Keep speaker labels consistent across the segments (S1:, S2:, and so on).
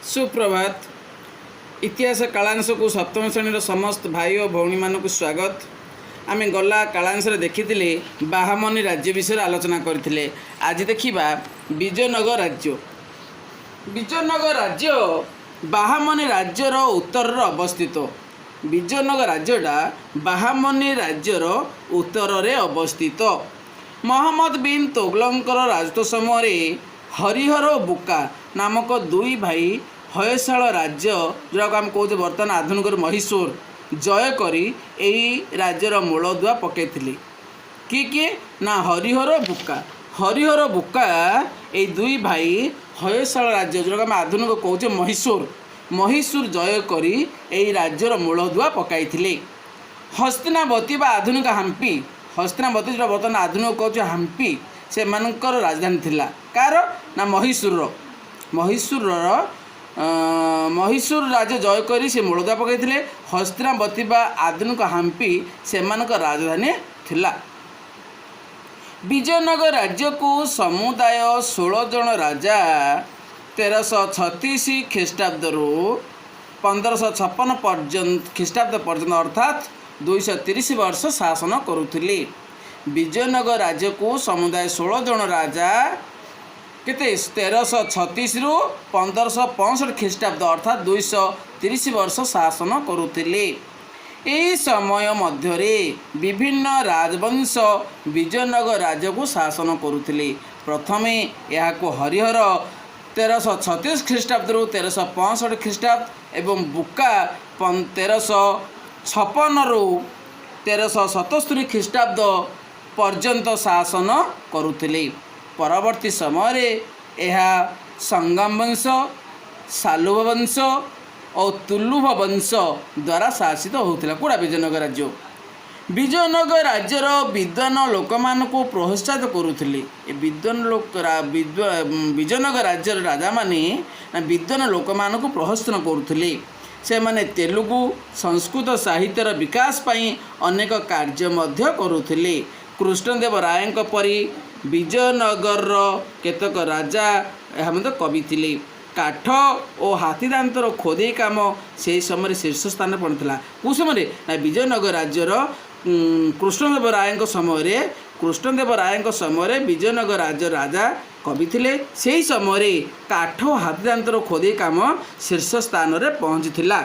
S1: सुप्रभात। इतिहास कालांश को सप्तम श्रेणी समस्त भाई और भौणी मानक स्वागत। आम गला कालांश देखी बाहामनी राज्य विषय आलोचना करते। आज देखा विजयनगर राज्य। विजयनगर राज्य बाहामनी राज्यर उत्तर अवस्थित। विजयनगर राज्यटा बाहामनी राज्यर उत्तर में अवस्थित। मोहम्मद बिन तुगलकर राजत्व समय हरिहर और बुक्का नामक दुई भाई होयसाल राज्य जो आम कहे बर्तमान आधुनिक महिसूर जय करी राज्यर मूलदुआ पकई किए ना हरिहर बुक्का ये दुई भाई होयसाल राज्य जो आम आधुनिक कहे महिसूर जय करी राज्यर मूलदुआ पकई। हस्तिनावती बा आधुनिक हम्पी हस्तिनावती जो बर्तमान आधुनिक कहे हम्पी से मानकर राजधानी थिला कार ना महिसूर राज्य जय करी से मूलदुआ पकई। हस्तिनावती बा आधुनिक हम्पी से राजधानी थिला। विजयनगर राज्य को समुदाय 16 जन राजा 1336 ख्रीष्टाब्द 1556 ख्रीष्टाब्द पर्यंत अर्थात 230 वर्ष शासन करुथिले। विजयनगर राज्य को समुदाय 16 जन राजा केते 1336 रु 1565 ख्रीष्टाब्द अर्थात 230 वर्ष शासन करुथिले। यही समय मध्य विभिन्न राजवंश विजयनगर राज्य को शासन करुथिले। प्रथमे यहाँ हरिहर 1336 ख्रीष्टाब्द रु 1365 ख्रीष्टाब्द एवं बुक्का 1356 रु 1377 ख्रीष्टाब्द पर्यंत शासन करुथिले। परवर्ती समय यह संगम वंश, सालुभ वंश और तुलुभ वंश द्वारा शासित होता। कूड़ा विजयनगर राज्य विजयनगर राज्यर विद्वान लोक मान को प्रोत्साहित करुथिले। विजयनगर राज्यर राजा माने विद्वान लोक मान को प्रोत्साहन करुथिले। से माने तेलुगु संस्कृत साहित्यर विकास पाई अनेक कार्य मध्य करुथिले। कृष्णदेव राय परी विजयनगर केतक राजा मध्य कवि थिले। काठ और हाथीदांतर खोदे काम से समय शीर्ष स्थान पड़ता। कौ समय विजयनगर राज्यर कृष्णदेव राय समय विजयनगर राज्य राजा कवि थिले। से समय काठ और हाथीदांतर खोदे काम शीर्ष स्थान में पहुँचीला।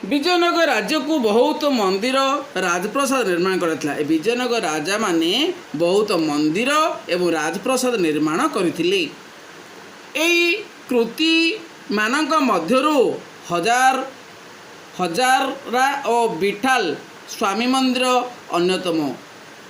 S1: विजयनगर राज्य को बहुत मंदिर राजप्रसाद निर्माण कराइथिला। विजयनगर राजा माने बहुत मंदिर एवं राजप्रसाद निर्माण करथिले। एई कृति मानक मध्यरु हजारा और बिठाल स्वामी मंदिर अन्यतम।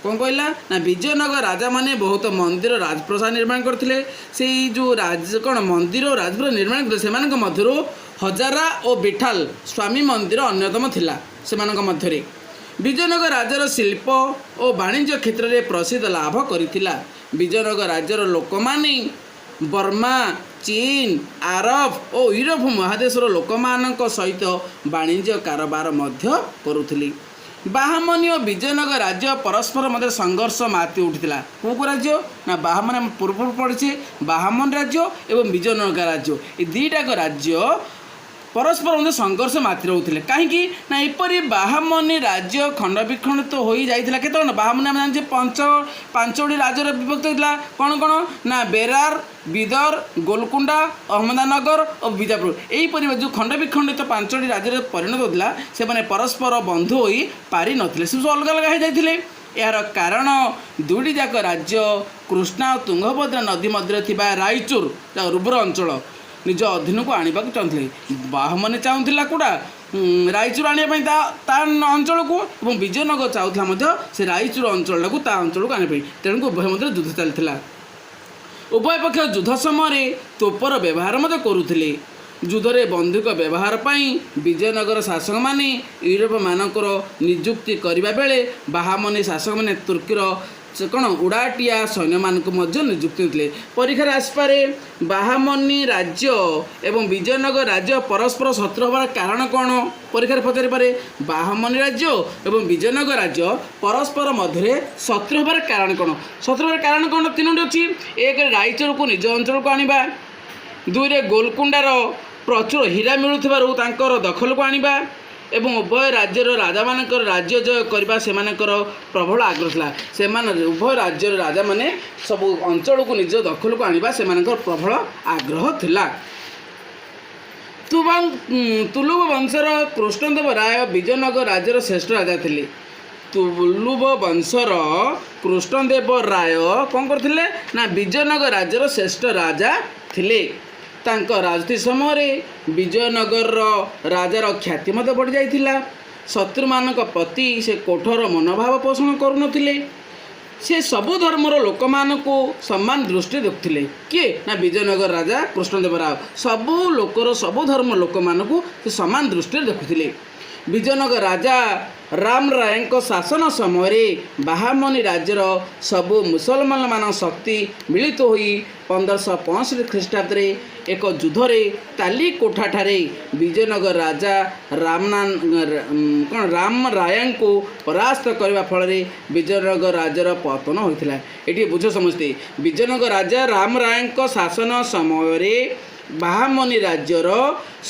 S1: कौन कहला ना विजयनगर राजा माने बहुत मंदिर राजप्रसाद निर्माण करथिले। से जो राज कौन मंदिर और राजप्रसाद निर्माण करथिले सेमानक मध्यरु हजारा और बिठाल स्वामी मंदिर अन्यतम थिला। सेमानक मध्यरे विजयनगर राज्यर शिल्प और वाणिज्य क्षेत्र में प्रसिद्ध लाभ करिथिला। विजयनगर राज्यर लोक माने बर्मा, चीन, आरब और यूरोप महादेशर लोक मानक सहित वाणिज्य कारोबार मध्य करुथिले। बाहामनी और विजयनगर राज्य परस्पर मध्य संघर्ष माति उठिला। कौ राज्य ना बाहामनी पूर्व पड़े बाहामन राज्य एवं विजयनगर राज्य ये दुईटाक राज्य परस्पर मध्य संघर्ष माति रोते। कहीं ना एपरी बाहामनी राज्य खंड विखंडित हो जाता। केत बाहामनी आम जाने पांचोटी राज्य विभक्त होता। कौन कौन ना बेरार, बिदर, गोलकुंडा, अहमदानगर और बीजापुर यहीपरि जो खंड विखंडित पांचोटी राज्य परिणत होता से मैंने परस्पर बंधु हो पारि नथिले। सब अलग अलग हो जाते। यार कारण दुईटी जाक राज्य कृष्णा और तुंगभद्रा नदी मध्य थिबा रायचूर रुब्र अंचल निज अधीन को आने को चाहते। बाहामनी चाहूला कूड़ा रायचूर आने अंचल को और विजयनगर चाहूला से रायचूर अंचल को अंचल को आने। तेणु उभय मध्य युद्ध चलता। उभय पक्ष युद्ध समय तोपर व्यवहार करुथिले। युद्धरे बंदूक व्यवहार पाई विजयनगर शासक माने यूरोप मानकर नियुक्ति करने बेले बाहामनी शासक माने तुर्कीर कौन उड़ाटिया सैन्य मानक नियुक्ति होते। परीक्षार आसपारे बाहामनी राज्य एवं विजयनगर राज्य परस्पर शत्रु होवार कारण कौन परीक्षार पचारि पारे। बाहामनी राज्य एवं विजयनगर राज्य परस्पर मध्य शत्रु होवार कारण कौन। शत्रु होवार कारण कौन तीनोटी अच्छी। एक रायचूर को निज अंचल को आनिबा, ଦୁଇରେ ଗୋଲକୁଣ୍ଡାର ପ୍ରଚୁର ହୀରା ମିଳୁଥିବାରୁ ତାଙ୍କର ଦଖଲକୁ ଆଣିବା ଏବଂ ଉଭୟ ରାଜ୍ୟର ରାଜାମାନଙ୍କର ରାଜ୍ୟ ଜୟ କରିବା ସେମାନଙ୍କର ପ୍ରବଳ ଆଗ୍ରହ ଥିଲା। ସେମାନେ ଉଭୟ ରାଜ୍ୟର ରାଜାମାନେ ସବୁ ଅଞ୍ଚଳକୁ ନିଜ ଦଖଲକୁ ଆଣିବା ସେମାନଙ୍କର ପ୍ରବଳ ଆଗ୍ରହ ଥିଲା। ତୁଲୁବ ବଂଶର କୃଷ୍ଣଦେବ ରାୟ ବିଜୟନଗର ରାଜ୍ୟର ଶ୍ରେଷ୍ଠ ରାଜା ଥିଲେ। ତୁଲୁବ ବଂଶର କୃଷ୍ଣଦେବ ରାୟ କ'ଣ କରିଥିଲେ ନା ବିଜୟନଗର ରାଜ୍ୟର ଶ୍ରେଷ୍ଠ ରାଜା ଥିଲେ। ତାଙ୍କ ରାଜନୀତି ସମୟରେ ବିଜୟନଗରର ରାଜାର ଖ୍ୟାତି ମଧ୍ୟ ବଢ଼ିଯାଇଥିଲା। ଶତ୍ରୁମାନଙ୍କ ପ୍ରତି ସେ କଠୋର ମନୋଭାବ ପୋଷଣ କରୁନଥିଲେ। ସେ ସବୁ ଧର୍ମର ଲୋକମାନଙ୍କୁ ସମାନ ଦୃଷ୍ଟିରେ ଦେଖୁଥିଲେ। କିଏ ନା ବିଜୟନଗର ରାଜା କୃଷ୍ଣଦେବ ରାୟ ସବୁ ସବୁ ଧର୍ମ ଲୋକମାନଙ୍କୁ ସେ ସମାନ ଦୃଷ୍ଟିରେ ଦେଖୁଥିଲେ। ବିଜୟନଗର ରାଜା ରାମ ରାୟଙ୍କ ଶାସନ ସମୟରେ ବାହାମନି ରାଜ୍ୟର ସବୁ ମୁସଲମାନମାନଙ୍କ ଶକ୍ତି ମିଳିତ ହୋଇ 1565 ଖ୍ରୀଷ୍ଟାବ୍ଦରେ ଏକ ଯୁଦ୍ଧରେ ତାଲିକୋଠାଠାରେ ବିଜୟନଗର ରାଜା ରାମ ରାୟଙ୍କୁ ପରାସ୍ତ କରିବା ଫଳରେ ବିଜୟନଗର ରାଜ୍ୟର ପତନ ହୋଇଥିଲା। ଏଠି ବୁଝ ସମସ୍ତେ, ବିଜୟନଗର ରାଜା ରାମ ରାୟଙ୍କ ଶାସନ ସମୟରେ ବାହାମନି ରାଜ୍ୟର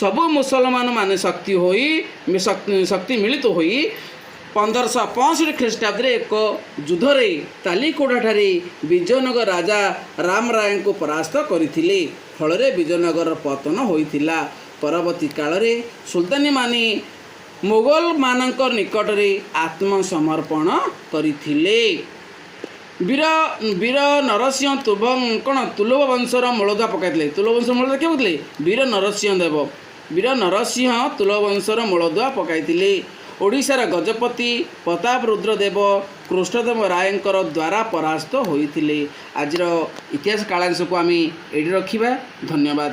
S1: ସବୁ ମୁସଲମାନ ମାନେ ଶକ୍ତି ମିଳିତ ହୋଇ 1565 ଖ୍ରୀଷ୍ଟାବ୍ଦରେ ଏକ ଯୁଦ୍ଧରେ ତାଲିକୋଠାଠାରେ ବିଜୟନଗର ରାଜା ରାମ ରାୟଙ୍କୁ ପରାସ୍ତ କରିଥିଲେ। ଫଳରେ ବିଜୟନଗରର ପତନ ହୋଇଥିଲା। ପରବର୍ତ୍ତୀ କାଳରେ ସୁଲତାନୀମାନେ ମୋଗଲମାନଙ୍କ ନିକଟରେ ଆତ୍ମସମର୍ପଣ କରିଥିଲେ। ବୀର ନରସିଂହ ତୁଲୁବ ବଂଶର ମୂଳଦୁଆ ପକାଇଥିଲେ। ତୁଲୁବ ବଂଶର ମୂଳଦୁଆ କିଏ ପକାଇଥିଲେ? ବୀର ନରସିଂହ ଦେବ। ବୀର ନରସିଂହ ତୁଲୁବ ବଂଶର ମୂଳଦୁଆ ପକାଇଥିଲେ। ଓଡ଼ିଶାର ଗଜପତି ପ୍ରତାପରୁଦ୍ର ଦେବ କୃଷ୍ଣଦେବ ରାୟଙ୍କର ଦ୍ୱାରା ପରାସ୍ତ ହୋଇଥିଲେ। ଆଜିର ଇତିହାସ କାଳାଂଶକୁ ଆମେ ଏଇଠି ରଖିବା। ଧନ୍ୟବାଦ।